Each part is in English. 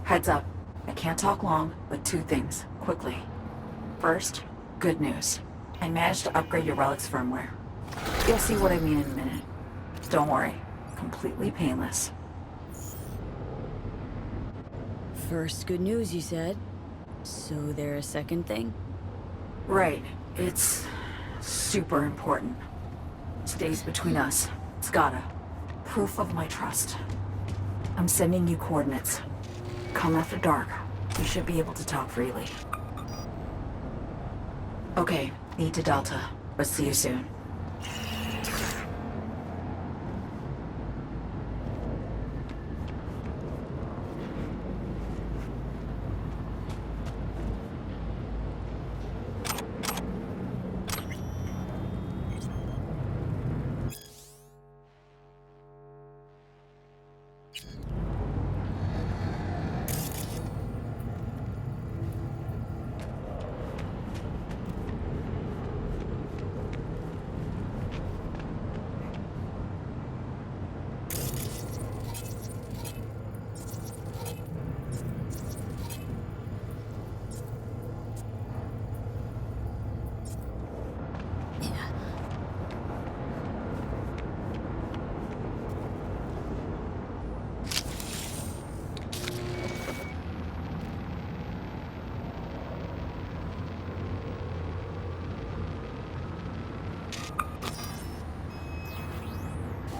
Heads up. I can't talk long, but two things, quickly. First, good news. I managed to upgrade your relic's firmware. You'll see what I mean in a minute. Don't worry. Completely painless. First good news, you said. So there's a second thing? Right. It's super important. Stays between us. It's gotta. Proof of my trust. I'm sending you coordinates. Come after dark. We should be able to talk freely. Okay, need to Delta, but see you soon.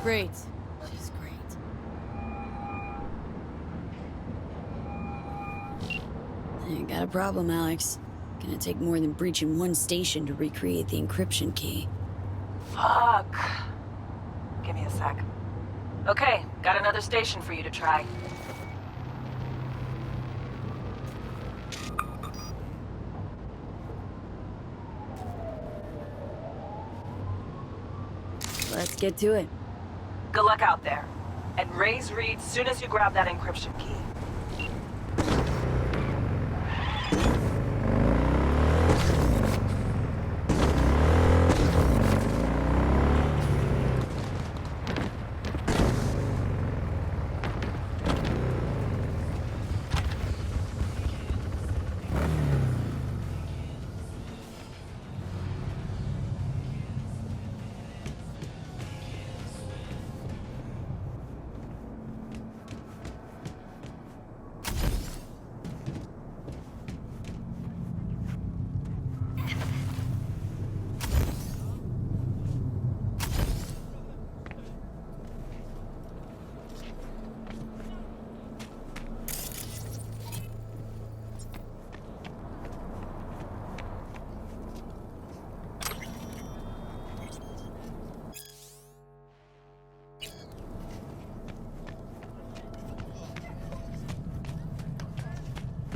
Great. Just great. I got a problem, Alex. Gonna take more than breaching one station to recreate the encryption key. Fuck. Give me a sec. Okay, got another station for you to try. Let's get to it. Good luck out there. And raise Reed soon as you grab that encryption key.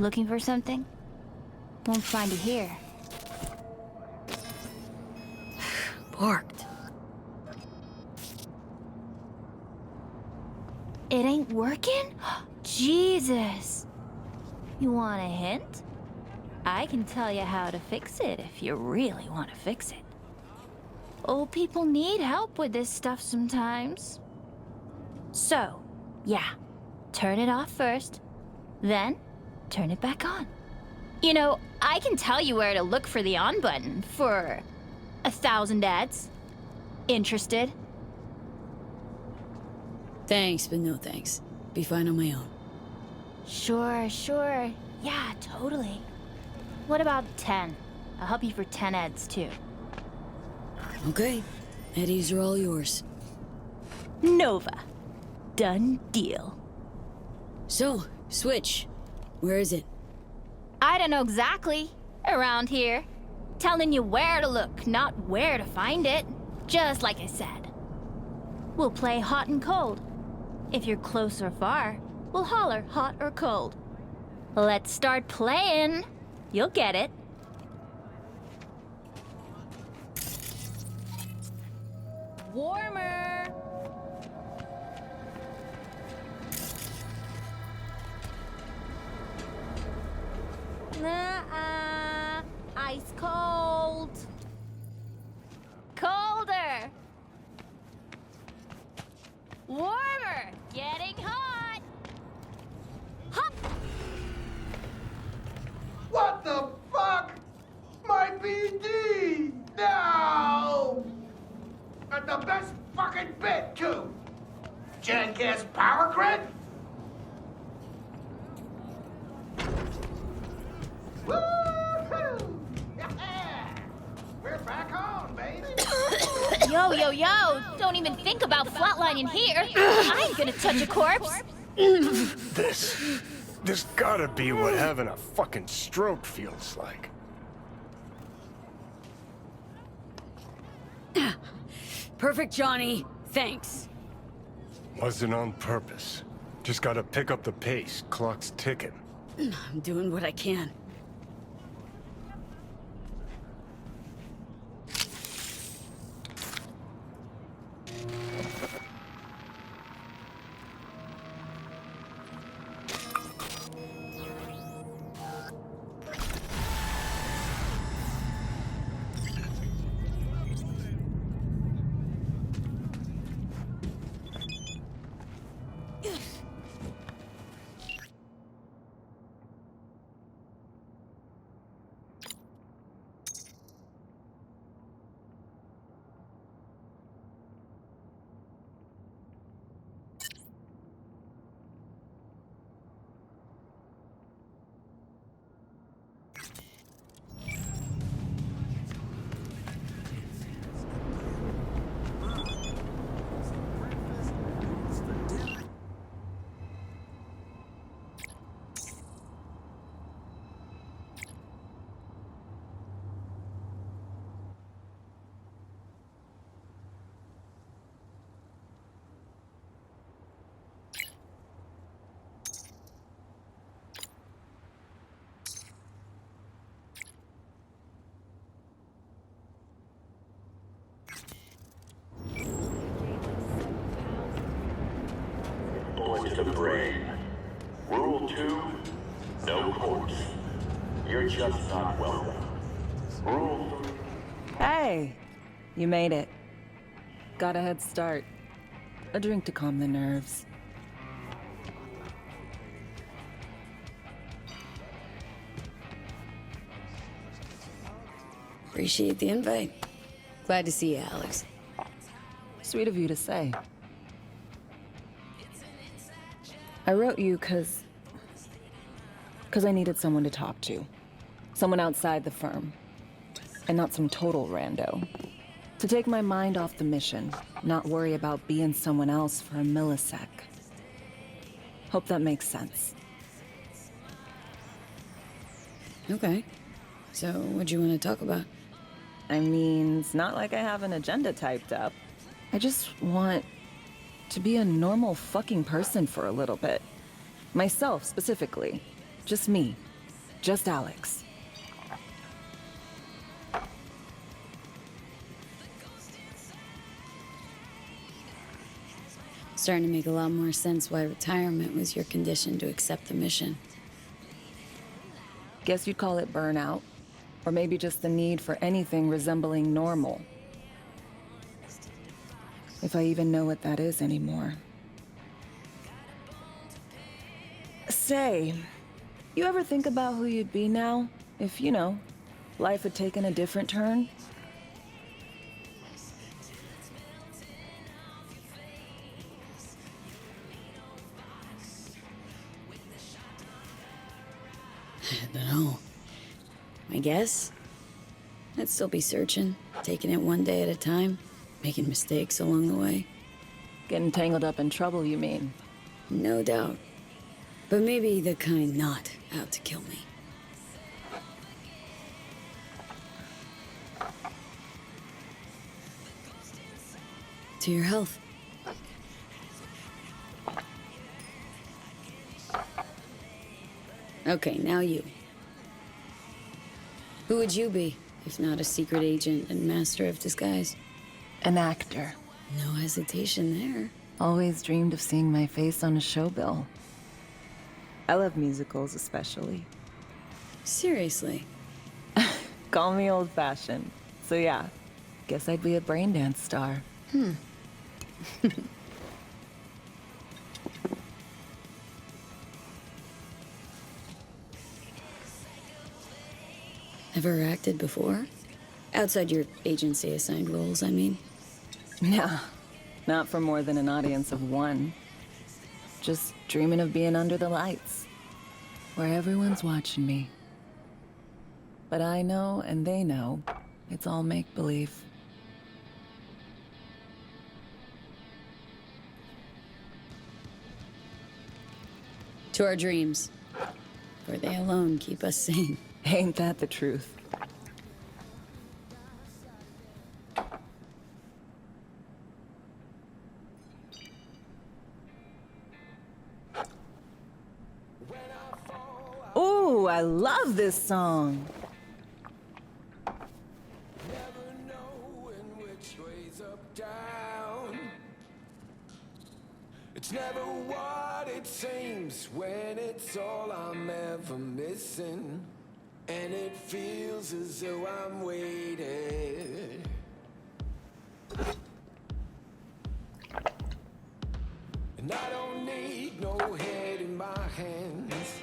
Looking for something? Won't find it here. Parked. It ain't working? Jesus! You want a hint? I can tell you how to fix it if you really want to fix it. Old people need help with this stuff sometimes. So, yeah, turn it off first, then turn it back on. You know, I can tell you where to look for the on button for 1,000 ads. Interested? Thanks, but no thanks. Be fine on my own. Sure. Yeah, totally. What about 10? I'll help you for 10 ads too. Okay. Eddies are all yours. Nova. Done deal. So, Switch. Where is it? I don't know exactly. Around here. Telling you where to look, not where to find it. Just like I said. We'll play hot and cold. If you're close or far, we'll holler hot or cold. Let's start playing. You'll get it. Warmer. Nuh-uh. Ice cold. Colder. Warmer. Getting hot. Hop. the fuck? My BD! No! And the best fucking bit, too! Jackass power grid? Woo-hoo! Yeah! We're back on, baby! Yo! Don't even think about flatlining here. I ain't gonna touch a corpse. This gotta be what having a fucking stroke feels like. Perfect, Johnny. Thanks. Wasn't on purpose. Just gotta pick up the pace. Clock's ticking. I'm doing what I can. To the brain. Rule 2, no corpse. You're just not welcome. Rule 3. Hey, you made it. Got a head start. A drink to calm the nerves. Appreciate the invite. Glad to see you, Alex. Sweet of you to say. I wrote you because I needed someone to talk to. Someone outside the firm. And not some total rando. To take my mind off the mission, not worry about being someone else for a millisec. Hope that makes sense. Okay. So, what do you want to talk about? I mean, it's not like I have an agenda typed up. I just want to be a normal fucking person for a little bit. Myself, specifically. Just me. Just Alex. Starting to make a lot more sense why retirement was your condition to accept the mission. Guess you'd call it burnout. Or maybe just the need for anything resembling normal. If I even know what that is anymore. Say, you ever think about who you'd be now? If, you know, life had taken a different turn? I don't know. I guess I'd still be searching, taking it one day at a time, making mistakes along the way. Getting tangled up in trouble, you mean? No doubt. But maybe the kind not out to kill me. To your health. Okay, now you. Who would you be, if not a secret agent and master of disguise? An actor. No hesitation there. Always dreamed of seeing my face on a show bill. I love musicals, especially. Seriously? Call me old-fashioned. So yeah, guess I'd be a brain dance star. Ever acted before? Outside your agency-assigned roles, I mean. Nah, not for more than an audience of one. Just dreaming of being under the lights, where everyone's watching me. But I know, and they know, it's all make-believe. To our dreams. For they alone keep us sane. Ain't that the truth? Ooh, I love this song. It's never what it seems when it's all I'm ever missing. And it feels as though I'm waiting. And I don't need no head in my hands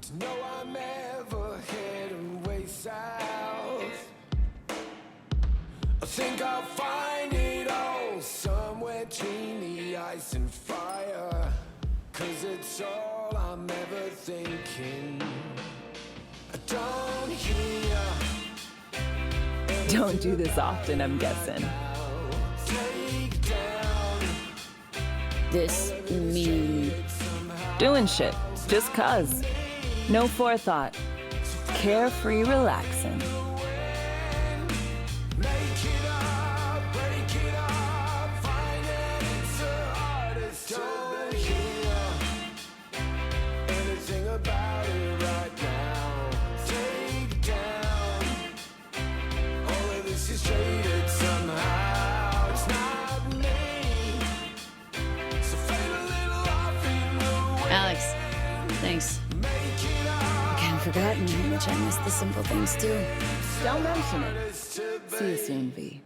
to know I'm ever heading way south. I think I'll find it all somewhere between the ice and fire. 'Cause it's all I'm ever thinking. I don't hear. Don't do this often, I'm guessing. Take down. This mean... Doing shit, just 'cause. No forethought. Carefree relaxing. Make it up, break it up, find it, it's the hardest to hear anything about it right now. Take down all of this is traded somehow. It's not me, so fade a little off in the way. Alex, thanks. Make it up, I kind of forgotten how much I miss the simple things, too. Don't mention it. it's to See you soon, V.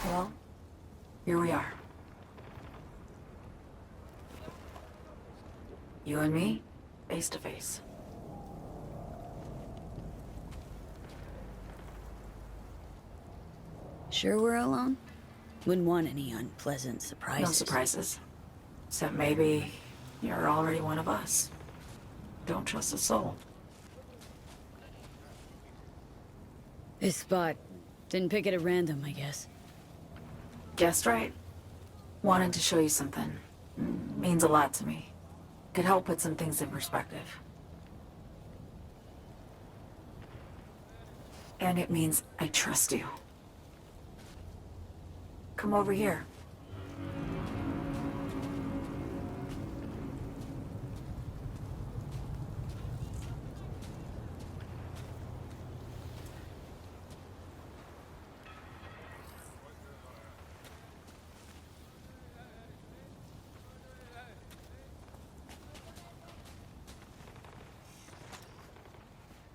Well, here we are. You and me, face to face. Sure we're alone? Wouldn't want any unpleasant surprises. No surprises. Except maybe you're already one of us. Don't trust a soul. This spot. Didn't pick it at random, I guess. Guessed right. Wanted to show you something. Means a lot to me. Could help put some things in perspective. And it means I trust you. Come over here.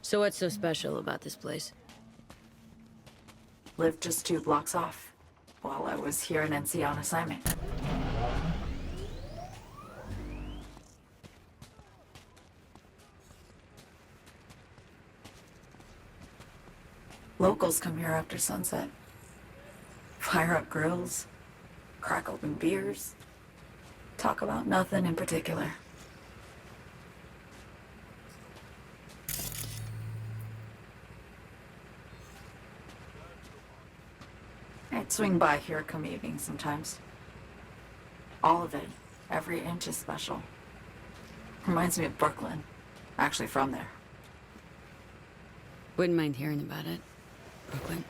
So what's so special about this place? Lived just 2 blocks off while I was here in NC on assignment. Locals come here after sunset. Fire up grills, crack open beers, talk about nothing in particular. I'd swing by here come evening sometimes. All of it, every inch is special. Reminds me of Brooklyn. Actually from there. Wouldn't mind hearing about it. Brooklyn.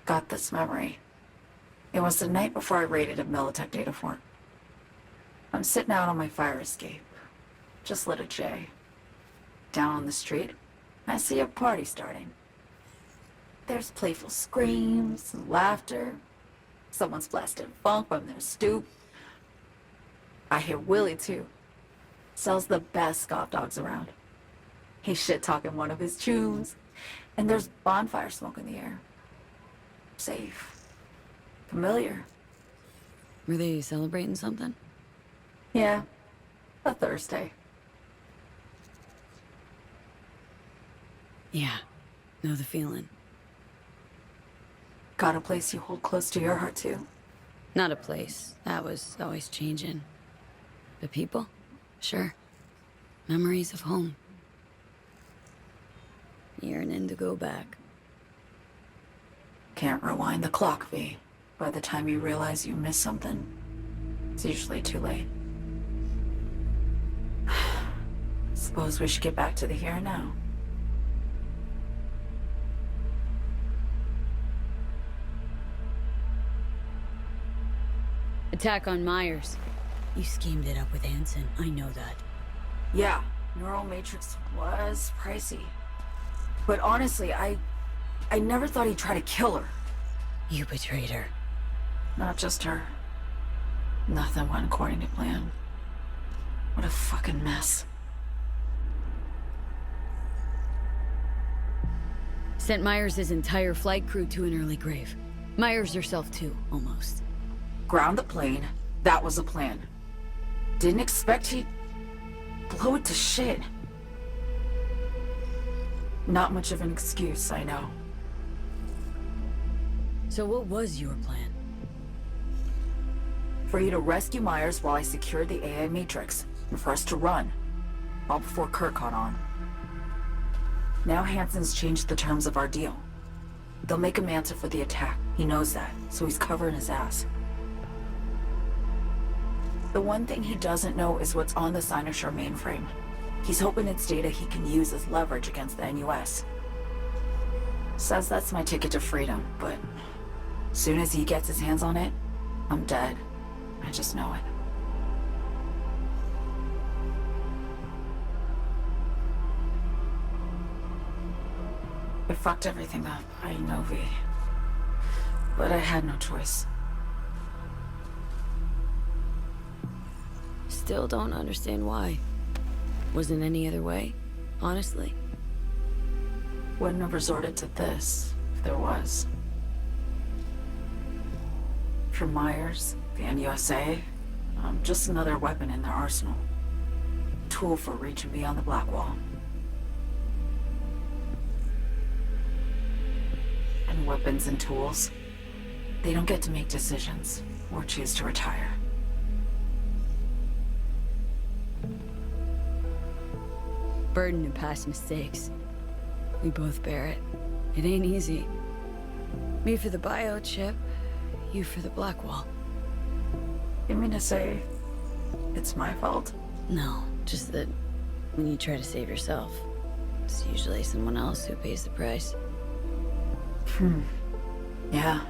Got this memory. It was the night before I raided a Militech data fort. I'm sitting out on my fire escape. Just lit a J. Down on the street, I see a party starting. There's playful screams and laughter. Someone's blasting funk from their stoop. I hear Willie, too. Sells the best scoff dogs around. He's shit-talking one of his tunes, and there's bonfire smoke in the air. safe, familiar. Were they celebrating something? Yeah, a Thursday. Yeah, know the feeling. Got a place you hold close to your heart, too. Not a place. That was always changing. But people? Sure. Memories of home. Yearning to go back. Can't rewind the clock, V. By the time you realize you missed something, it's usually too late. Suppose we should get back to the here and now. Attack on Myers. You schemed it up with Hansen. I know that. Yeah, Neural Matrix was pricey. But honestly, I never thought he'd try to kill her. You betrayed her. Not just her. Nothing went according to plan. What a fucking mess. Sent Myers' entire flight crew to an early grave. Myers herself too, almost. Ground the plane. That was the plan. Didn't expect he'd blow it to shit. Not much of an excuse, I know. So what was your plan? For you to rescue Myers while I secured the AI Matrix, and for us to run, all before Kurt caught on. Now Hansen's changed the terms of our deal. They'll make him answer for the attack. He knows that, so he's covering his ass. The one thing he doesn't know is what's on the Cynosure mainframe. He's hoping it's data he can use as leverage against the NUS. Says that's my ticket to freedom, but soon as he gets his hands on it, I'm dead. I just know it. I fucked everything up, I know, V. But I had no choice. Still don't understand why. Wasn't any other way, honestly. Wouldn't have resorted to this, if there was. For Myers, the NUSA, I'm just another weapon in their arsenal. Tool for reaching beyond the Black Wall. And weapons and tools, they don't get to make decisions, or choose to retire. Burden of past mistakes. We both bear it. It ain't easy. Me for the biochip, you for the Black Wall. You mean to say it's my fault? No, just that when you try to save yourself, it's usually someone else who pays the price. Yeah.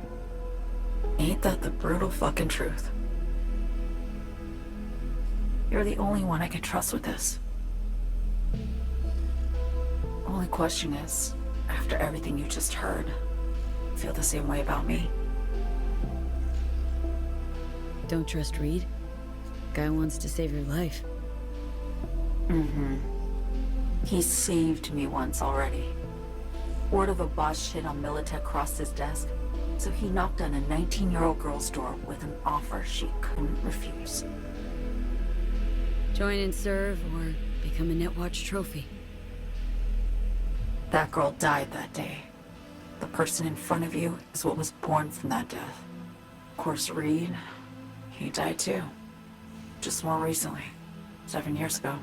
Ain't that the brutal fucking truth? You're the only one I can trust with this. Only question is, after everything you just heard, feel the same way about me? Don't trust Reed? Guy wants to save your life. He saved me once already. Word of a boss shit on Militech crossed his desk, so he knocked on a 19-year-old girl's door with an offer she couldn't refuse. Join and serve, or become a Netwatch trophy. That girl died that day. The person in front of you is what was born from that death. Of course, Reed, he died too. Just more recently, 7 years ago.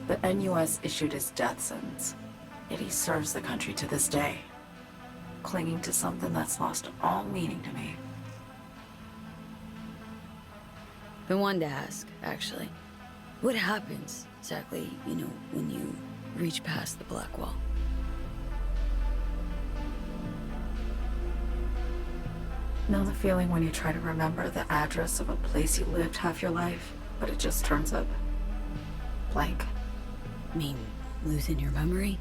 The NUS issued his death sentence, yet he serves the country to this day, clinging to something that's lost all meaning to me. Been one to ask, actually. What happens exactly, when you reach past the Black Wall? Know the feeling when you try to remember the address of a place you lived half your life, but it just turns up blank? Mean, losing your memory?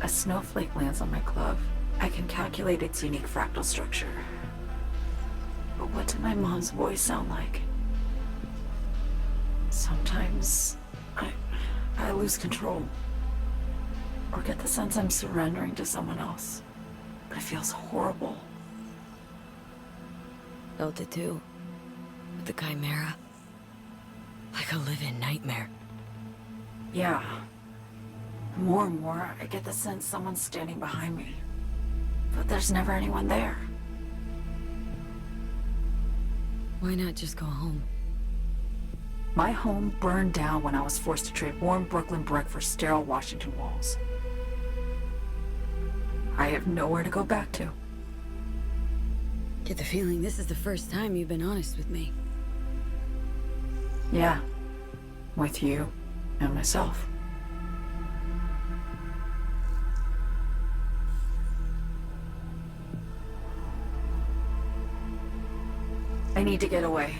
A snowflake lands on my glove. I can calculate its unique fractal structure. But what did my mom's voice sound like? Sometimes I lose control. or get the sense I'm surrendering to someone else. But it feels horrible. Felt it too. With the Chimera. Like a living nightmare. Yeah. More and more, I get the sense someone's standing behind me. But there's never anyone there. Why not just go home? My home burned down when I was forced to trade warm Brooklyn brick for sterile Washington walls. I have nowhere to go back to. Get the feeling this is the first time you've been honest with me. Yeah. With you and myself. I need to get away.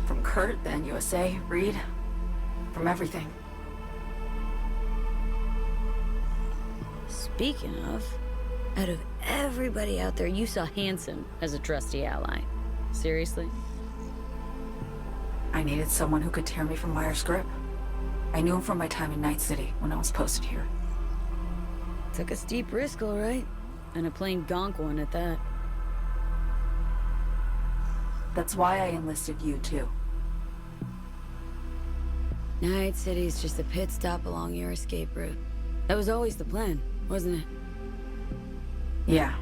From Kurt, then USA, Reed. From everything. Speaking of, out of everybody out there, you saw Hansen as a trusty ally. Seriously? I needed someone who could tear me from Myers' grip. I knew him from my time in Night City when I was posted here. Took a steep risk, all right. And a plain gonk one at that. That's why I enlisted you, too. Night City's just a pit stop along your escape route. That was always the plan, wasn't it? Yeah.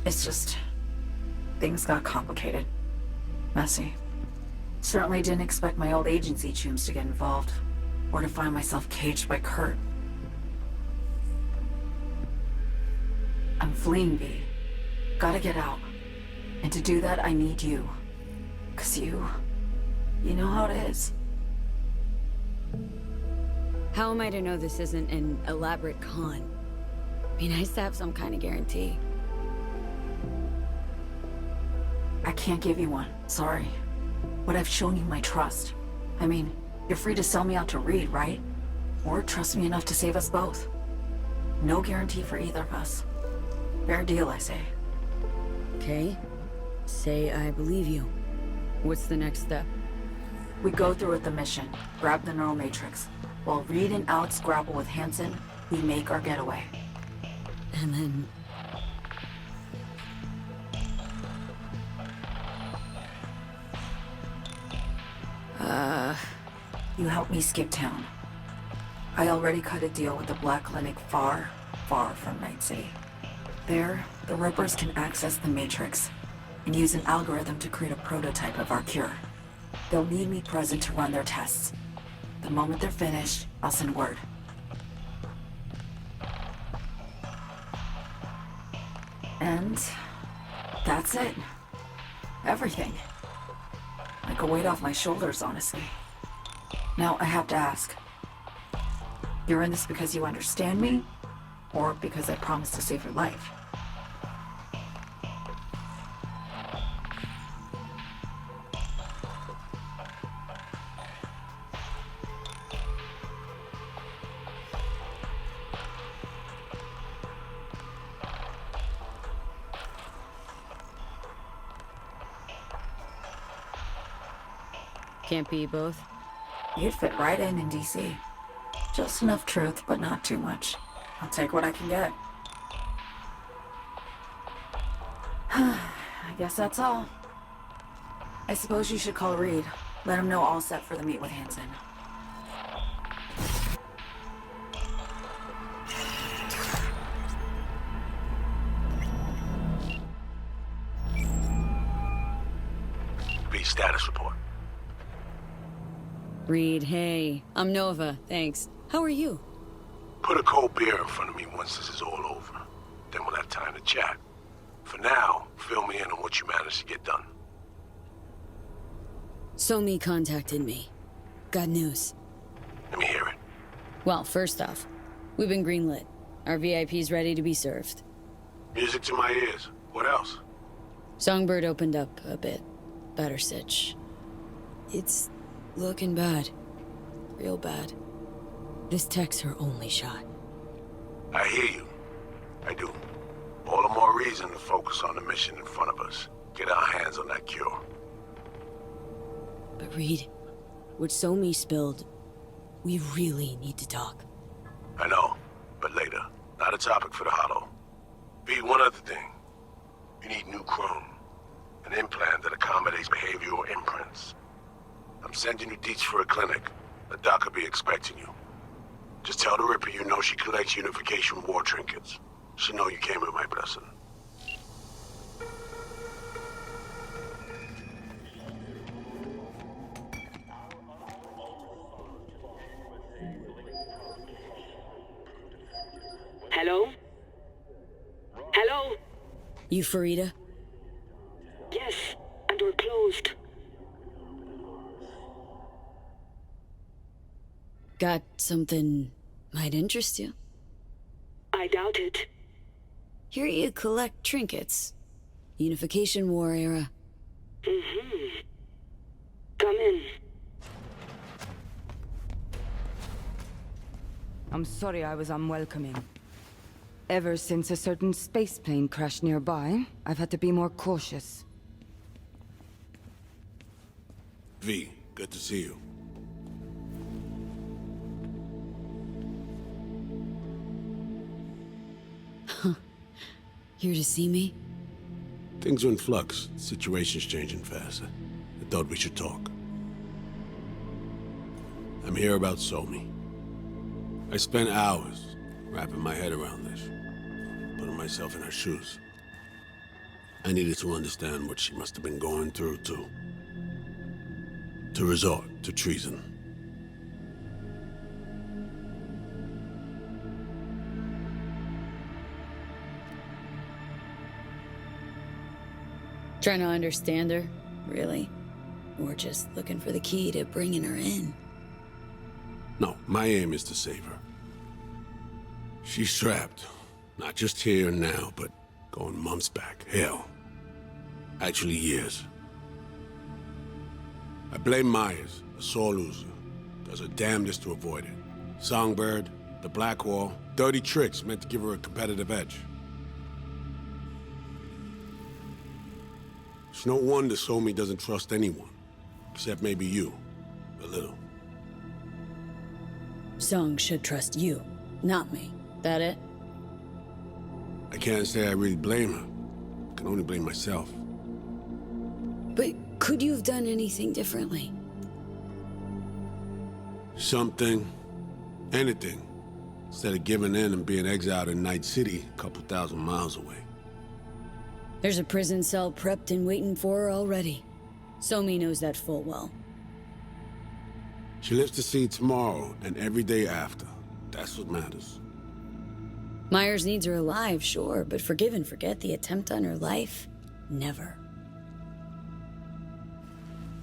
It's just... things got complicated. Messy. Certainly didn't expect my old agency chooms to get involved. Or to find myself caged by Kurt. I'm fleeing, V. Gotta get out. And to do that, I need you. 'Cause you know how it is. How am I to know this isn't an elaborate con? Be nice to have some kind of guarantee. I can't give you one, sorry. But I've shown you my trust. I mean, you're free to sell me out to Reed, right? Or trust me enough to save us both. No guarantee for either of us. Fair deal, I say. Okay. Say I believe you. What's the next step? We go through with the mission, grab the neural matrix. While Reed and Alex grapple with Hansen, we make our getaway. And then... You help me skip town. I already cut a deal with the Black Clinic far, far from Night City. There, the Rippers can access the Matrix and use an algorithm to create a prototype of our cure. They'll need me present to run their tests. The moment they're finished, I'll send word. And that's it. Everything. Like a weight off my shoulders, honestly. Now, I have to ask. You're in this because you understand me? Or because I promised to save your life? Can't be both. You'd fit right in DC. Just enough truth, but not too much. I'll take what I can get. I guess that's all. I suppose you should call Reed. Let him know all set for the meet with Hansen. B status report. Reed, hey. I'm Nova, thanks. How are you? Put a cold beer in front of me once this is all over. Then we'll have time to chat. For now, fill me in on what you managed to get done. Somi contacted me. Got news. Let me hear it. Well, first off, we've been greenlit. Our VIP's ready to be served. Music to my ears. What else? Songbird opened up a bit. Better sitch. It's looking bad. Real bad. This tech's her only shot. I hear you. I do. All the more reason to focus on the mission in front of us. Get our hands on that cure. But Reed, what Somi spilled, we really need to talk. I know. but later. Not a topic for the hollow. V, one other thing. You need new chrome. An implant that accommodates behavioral imprints. I'm sending you deets for a clinic. The doc will be expecting you. Just tell the Ripper you know she collects unification war trinkets. She know you came with my blessing. Hello? Hello? You Farida? Yes, and we're closed. Got something might interest you? I doubt it. Here you collect trinkets. Unification War era. Mm-hmm. Come in. I'm sorry I was unwelcoming. Ever since a certain space plane crashed nearby, I've had to be more cautious. V, good to see you. Here to see me? Things are in flux. Situation's changing fast. I thought we should talk. I'm here about Somi. I spent hours wrapping my head around this, putting myself in her shoes. I needed to understand what she must have been going through, too. To resort to treason. Trying to understand her, really? Or just looking for the key to bringing her in? No, my aim is to save her. She's trapped. Not just here and now, but going months back. Hell. Actually years. I blame Myers, a sore loser. Does her damnedest to avoid it. Songbird, the Blackwall, dirty tricks meant to give her a competitive edge. It's no wonder Somi doesn't trust anyone. Except maybe you. A little. Song should trust you, not me. That it? I can't say I really blame her. I can only blame myself. But could you have done anything differently? Something. Anything. Instead of giving in and being exiled in Night City, a couple thousand miles away. There's a prison cell prepped and waiting for her already. Somi knows that full well. She lives to see tomorrow and every day after. That's what matters. Myers needs her alive, sure, but forgive and forget the attempt on her life? Never.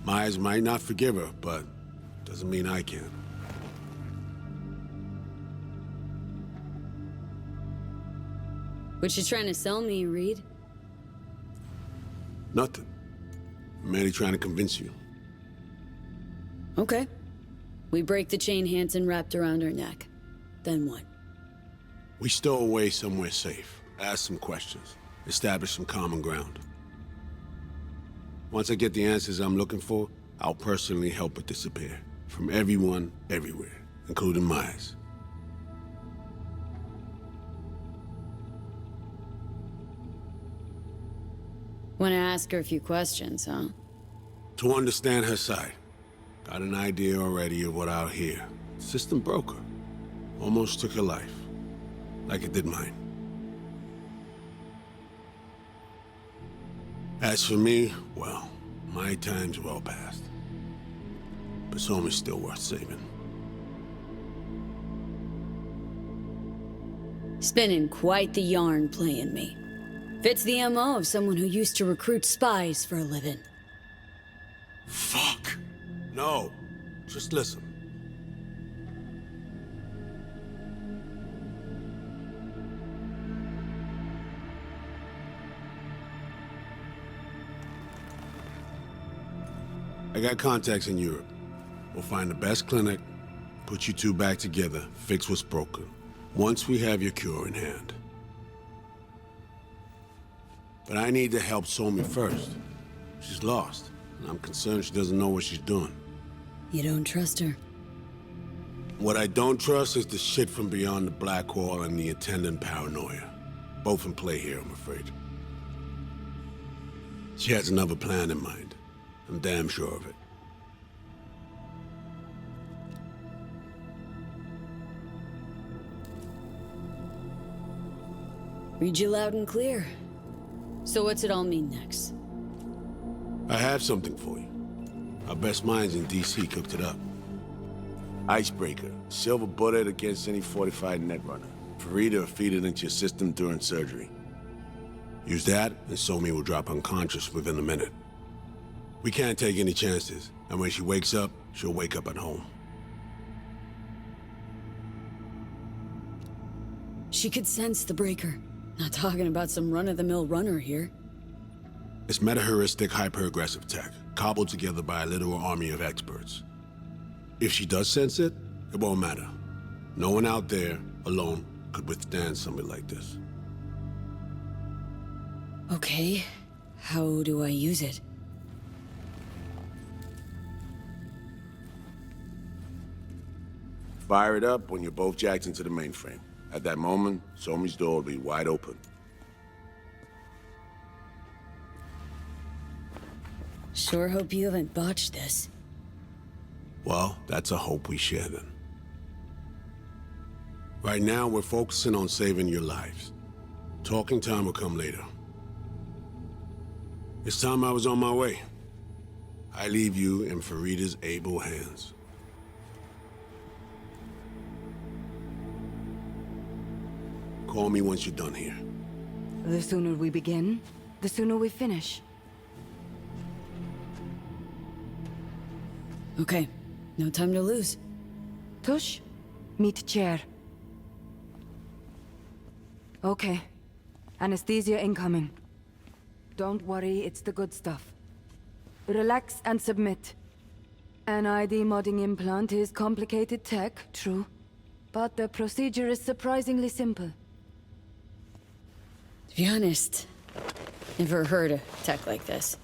Myers might not forgive her, but doesn't mean I can. What you trying to sell me, Reed? Nothing. I'm merely trying to convince you. Okay. We break the chain Hansen wrapped around her neck. Then what? We stow away somewhere safe, ask some questions, establish some common ground. Once I get the answers I'm looking for, I'll personally help it disappear. From everyone, everywhere, including Myers. Want to ask her a few questions, huh? To understand her side. Got an idea already of what I'll hear. System broke her. Almost took her life. Like it did mine. As for me, well, my time's well past. But Somi's still worth saving. Spinning quite the yarn playing me. Fits the MO of someone who used to recruit spies for a living. Fuck! No. Just listen. I got contacts in Europe. We'll find the best clinic, put you two back together, fix what's broken. Once we have your cure in hand. But I need to help Somi first. She's lost, and I'm concerned she doesn't know what she's doing. You don't trust her? What I don't trust is the shit from beyond the black wall and the attendant paranoia. Both in play here, I'm afraid. She has another plan in mind. I'm damn sure of it. Read you loud and clear. So what's it all mean next? I have something for you. Our best minds in DC cooked it up. Icebreaker. Silver bullet against any fortified netrunner. Farida will feed it into your system during surgery. Use that, and Somi will drop unconscious within a minute. We can't take any chances, and when she wakes up, she'll wake up at home. She could sense the breaker. Not talking about some run-of-the-mill runner here. It's meta-heuristic hyper-aggressive tech, cobbled together by a literal army of experts. If she does sense it, it won't matter. No one out there, alone, could withstand something like this. Okay, how do I use it? Fire it up when you're both jacked into the mainframe. At that moment, Somi's door will be wide open. Sure hope you haven't botched this. Well, that's a hope we share then. Right now, we're focusing on saving your lives. Talking time will come later. It's time I was on my way. I leave you in Farida's able hands. Call me once you're done here. The sooner we begin, the sooner we finish. Okay, no time to lose. Tush, meet chair. Okay. Anesthesia incoming. Don't worry, it's the good stuff. Relax and submit. An ID modding implant is complicated tech, true. But the procedure is surprisingly simple. To be honest, never heard of tech like this.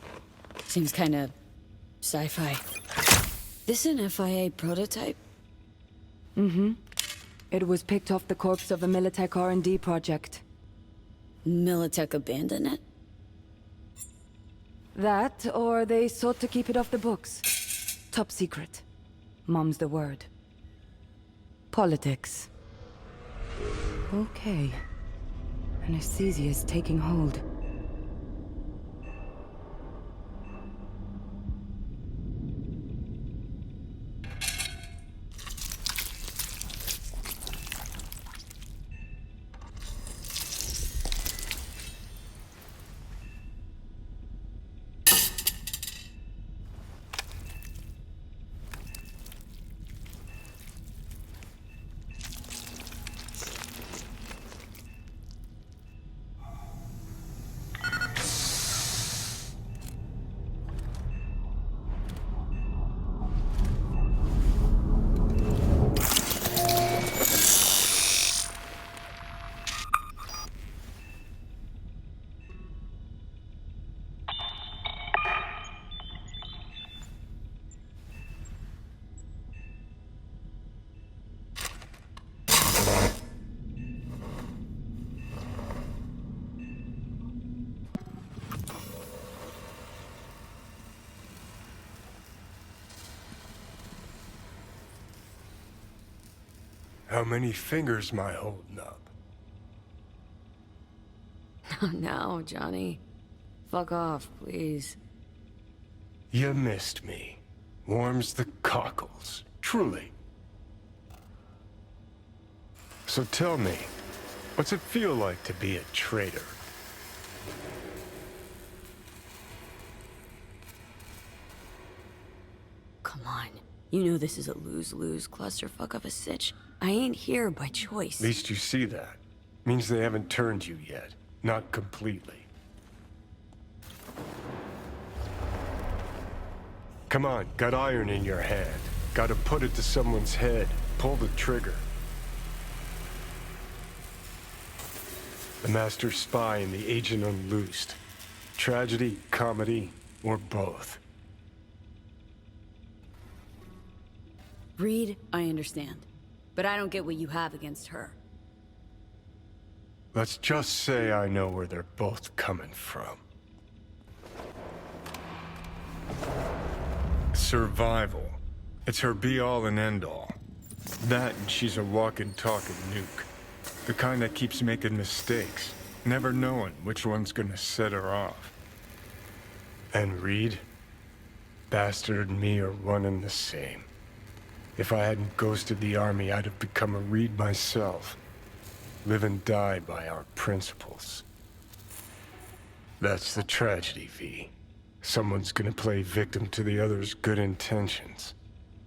Seems kinda sci-fi. This an FIA prototype? Mm-hmm. It was picked off the corpse of a Militech R&D project. Militech abandoned it? That, or they sought to keep it off the books. Top secret. Mom's the word. Politics. Okay. Anesthesia is taking hold. How many fingers am I holding up? No, Johnny. Fuck off, please. You missed me. Warms the cockles, truly. So tell me, what's it feel like to be a traitor? Come on. You know this is a lose-lose clusterfuck of a sitch. I ain't here by choice. At least you see that. Means they haven't turned you yet. Not completely. Come on, got iron in your hand. Gotta put it to someone's head. Pull the trigger. The master spy and the agent unloosed. Tragedy, comedy, or both. Reed, I understand. but I don't get what you have against her. Let's just say I know where they're both coming from. Survival. It's her be-all and end-all. That and she's a walking, talking nuke. The kind that keeps making mistakes, never knowing which one's gonna set her off. And Reed? Bastard and me are one and the same. If I hadn't ghosted the army, I'd have become a Reed myself. Live and die by our principles. That's the tragedy, V. Someone's gonna play victim to the other's good intentions.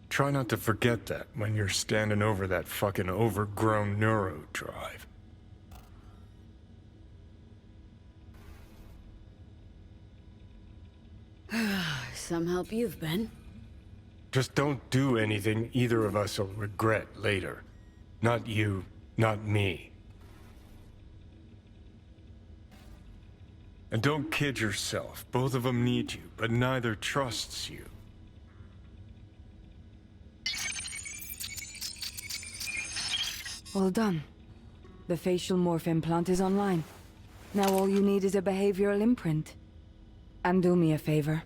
Try not to forget that when you're standing over that fucking overgrown neuro drive. Some help you've been. Just don't do anything either of us will regret later. Not you, not me. And don't kid yourself. Both of them need you, but neither trusts you. All done. The facial morph implant is online. Now all you need is a behavioral imprint. And do me a favor.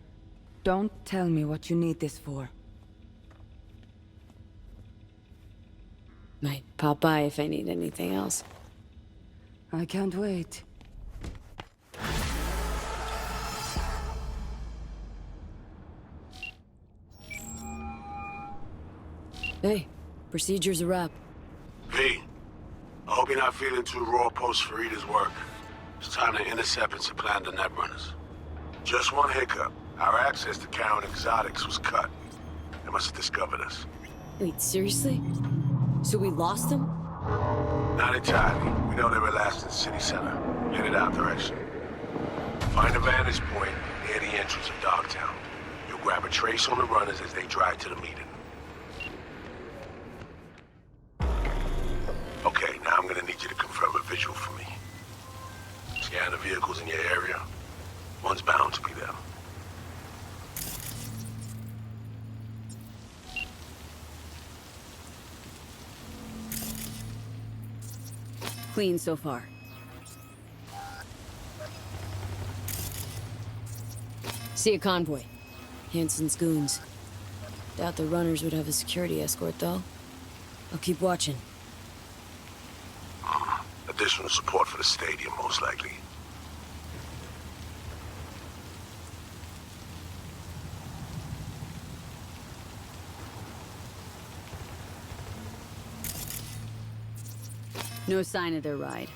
Don't tell me what you need this for. Might pop by if I need anything else. I can't wait. Hey, procedure's a wrap. V, I hope you're not feeling too raw post Farida's work. It's time to intercept and supplant the netrunners. Just one hiccup. Our access to Karen Exotics was cut. They must have discovered us. Wait, seriously? So we lost them? Not entirely. We know they were last in city center, headed our direction. Find a vantage point near the entrance of Dogtown. You'll grab a trace on the runners as they drive to the meeting. Okay, now I'm gonna need you to confirm a visual for me. Scan the vehicles in your area. One's bound to be them. Clean so far. See a convoy. Hansen's goons. Doubt the runners would have a security escort, though. I'll keep watching. Additional support for the stadium, most likely. No sign of their ride.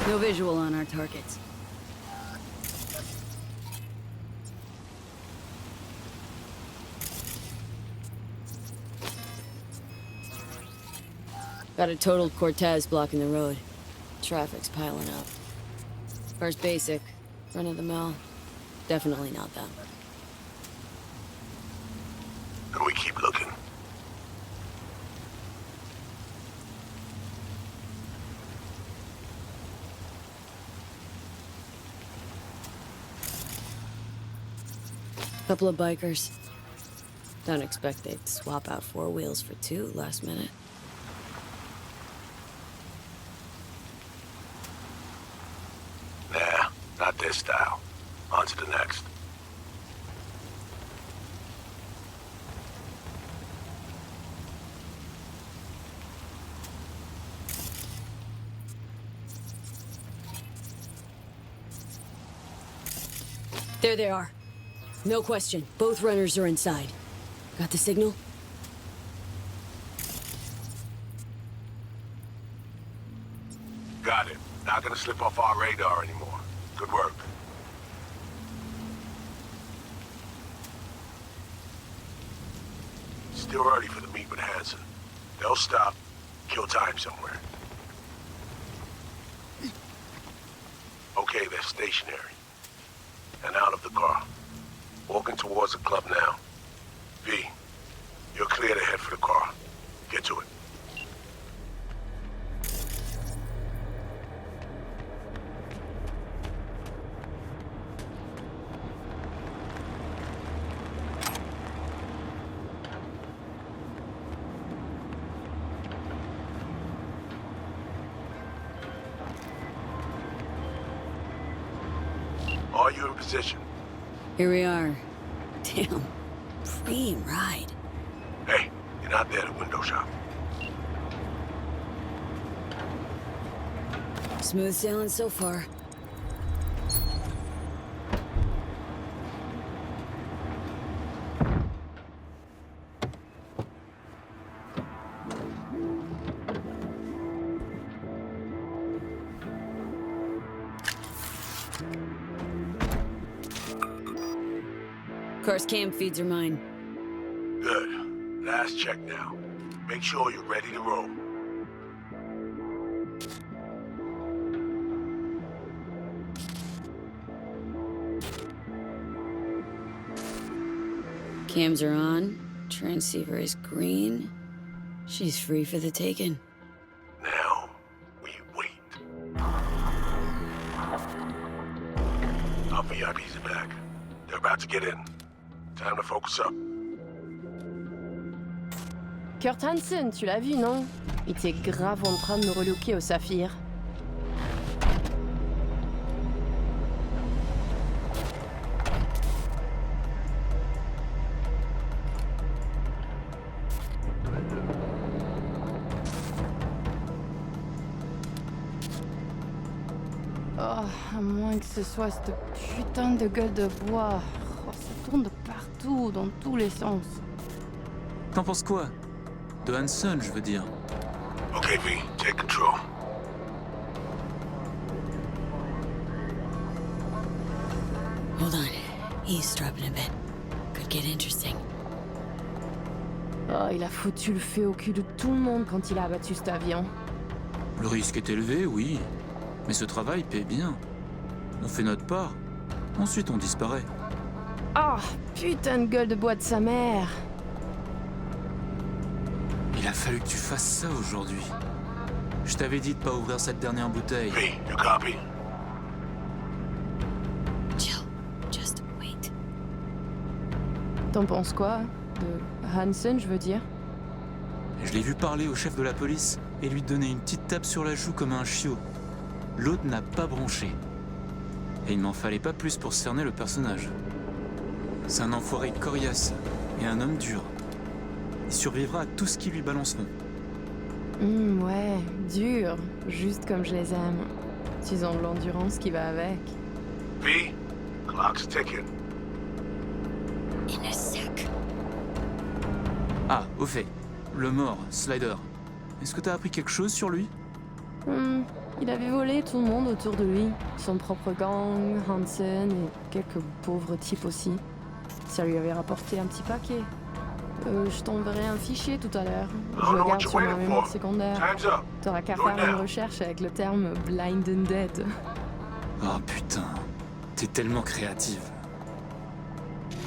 No visual on our targets. Got a totaled Cortez blocking the road. Traffic's piling up. First basic, run of the mill. Definitely not them. And we keep looking. Couple of bikers. Don't expect they'd swap out 4 wheels for 2 last minute. Nah, not this style. On to the next. There they are. No question. Both runners are inside. Got the signal? Got it. Not gonna slip off our radar anymore. Good work. Still early for the meet with Hansen. They'll stop, kill time somewhere. Okay, they're stationary. and out of the car. Walking towards the club now. V, you're clear to head for the car. Get to it. Are you in position? Here we are. Damn. Free ride. Hey, you're not there to window shop. Smooth sailing so far. Car's cam feeds are mine. Good. Last check now. Make sure you're ready to roll. Cams are on. Transceiver is green. She's free for the taking. Now, we wait. Our VIPs are back. They're about to get in. Time to focus up. Kurt Hansen, tu l'as vu, non? Il était grave en train de me relooker au saphir. Oh, à moins que ce soit cette putain de gueule de bois. Oh, ça tourne de partout, dans tous les sens. T'en penses quoi? De Hansen, je veux dire. Okay, V, take control. Hold on. Eavesdropping a bit. Could get interesting. Oh, il a foutu le feu au cul de tout le monde quand il a abattu cet avion. Le risque est élevé, oui. Mais ce travail paie bien. On fait notre part. Ensuite, on disparaît. Oh, putain de gueule de bois de sa mère. Il a fallu que tu fasses ça aujourd'hui. Je t'avais dit de pas ouvrir cette dernière bouteille. V, you copy? Chill. Just wait. T'en penses quoi? De Hansen, je veux dire? Je l'ai vu parler au chef de la police et lui donner une petite tape sur la joue comme un chiot. L'autre n'a pas bronché. Et il m'en fallait pas plus pour cerner le personnage. C'est un enfoiré coriace et un homme dur. Il survivra à tout ce qui lui balanceront. Ouais, dur. Juste comme je les aime. Ils ont de l'endurance qui va avec. V, clock's ticking. In a sec. Ah, au fait, le mort, Slider. Est-ce que t'as appris quelque chose sur lui? Il avait volé tout le monde autour de lui. Son propre gang, Hansen et quelques pauvres types aussi. Ça lui avait rapporté un petit paquet. Je t'enverrai un fichier tout à l'heure. Je le garde sur ma mémoire secondaire. T'auras qu'à faire une recherche avec le terme Blind and Dead. Oh putain, t'es tellement créative.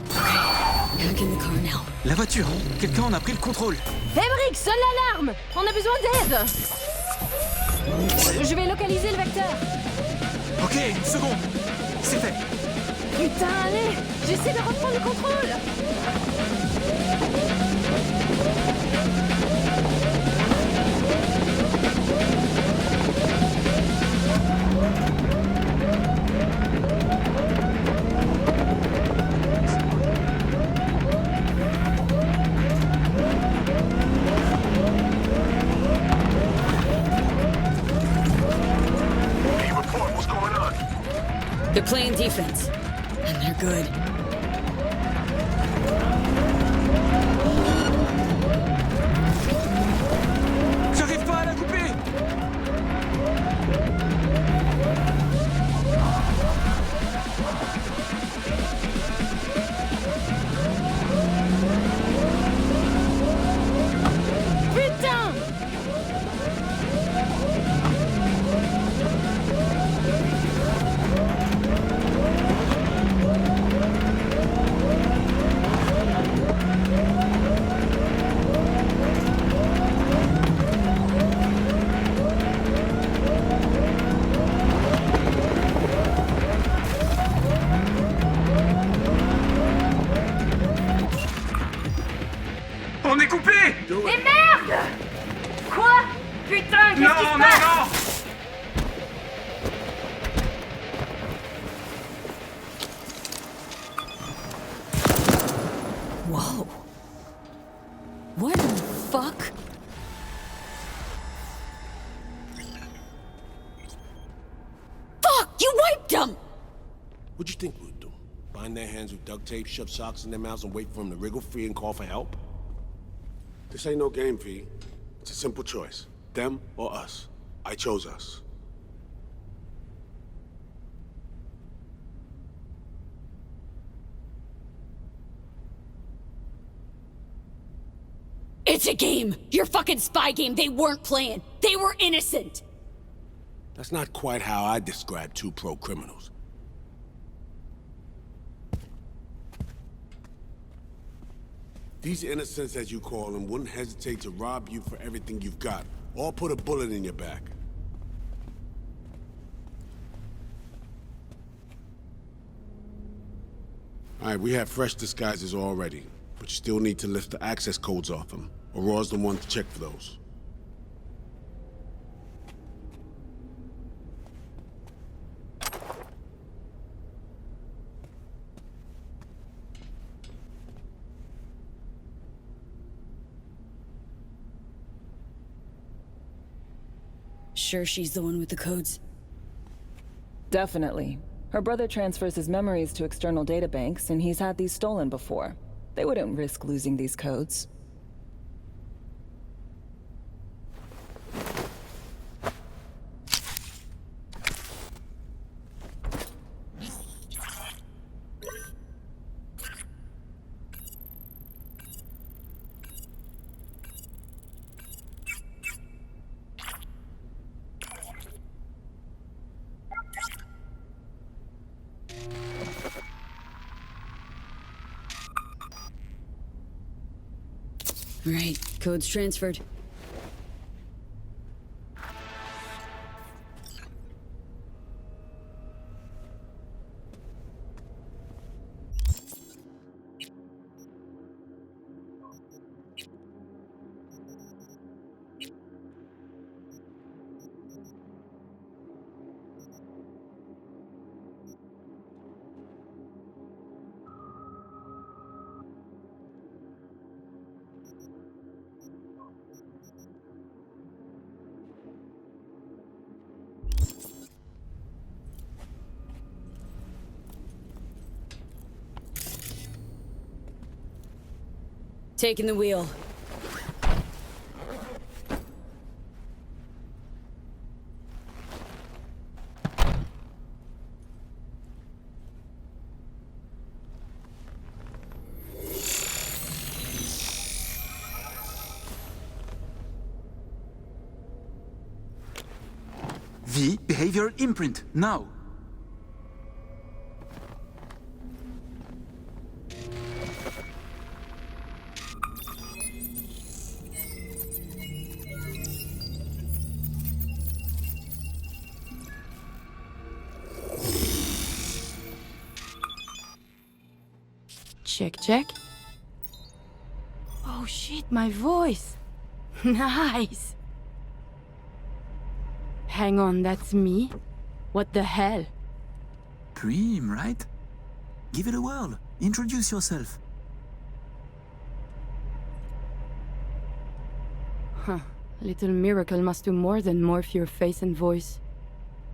Back in the car now. La voiture! Quelqu'un en a pris le contrôle! Emmerich, sonne l'alarme! On a besoin d'aide! Je vais localiser le vecteur. Ok, une seconde! C'est fait! Putain, allez! J'essaie de reprendre le contrôle! They're playing defense, and they're good. J'arrive pas à la couper! Putain! couper! Mais merde! Quoi? Putain, qu'est-ce qui se passe? Whoa. What in the fuck? Fuck! You wiped them! What'd you think we would do? Bind their hands with duct tape, shove socks in their mouths, and wait for them to wriggle free and call for help? This ain't no game, V. It's a simple choice. Them or us. I chose us. It's a game! Your fucking spy game! They weren't playing! They were innocent! That's not quite how I describe two pro-criminals. These innocents, as you call them, wouldn't hesitate to rob you for everything you've got, or put a bullet in your back. Alright, we have fresh disguises already, but you still need to lift the access codes off them. Aurora's the one to check for those. Sure she's the one with the codes? Definitely. Her brother transfers his memories to external databanks, and he's had these stolen before. They wouldn't risk losing these codes. Right, code's transferred. Taking the wheel. V, behavioral imprint, now! Check, check. Oh shit, my voice! Nice! Hang on, that's me? What the hell? Prim, right? Give it a whirl. Introduce yourself. Huh. Little Miracle must do more than morph your face and voice.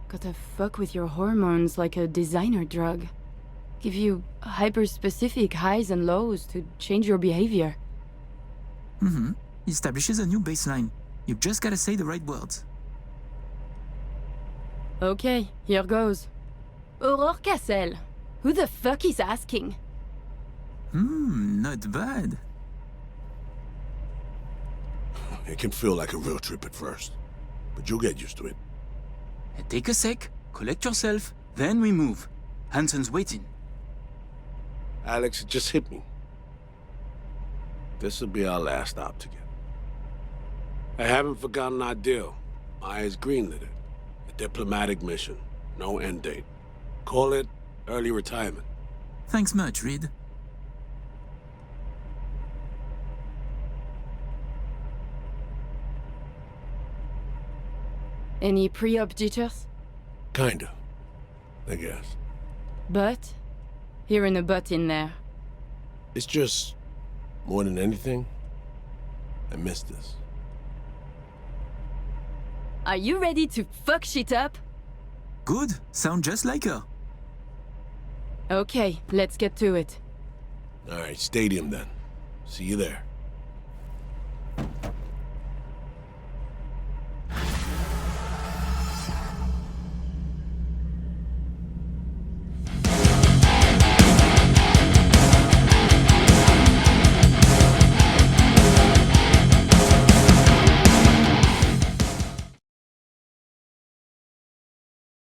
Gotta fuck with your hormones like a designer drug. Give you hyper-specific highs and lows to change your behavior. Mm-hmm. Establishes a new baseline. You just gotta say the right words. Okay, here goes. Aurore Cassel. Who the fuck is asking? Not bad. It can feel like a real trip at first, but you'll get used to it. Take a sec, collect yourself, then we move. Hansen's waiting. Alex, it just hit me. This'll be our last stop together. I haven't forgotten our deal. Maya's greenlit it. A diplomatic mission. No end date. Call it early retirement. Thanks much, Reed. Any pre-op jitters? Kinda, I guess. But? Hearing a but in there. It's just, more than anything, I miss this. Are you ready to fuck shit up? Good. Sound just like her. Okay, let's get to it. Alright, stadium then. See you there.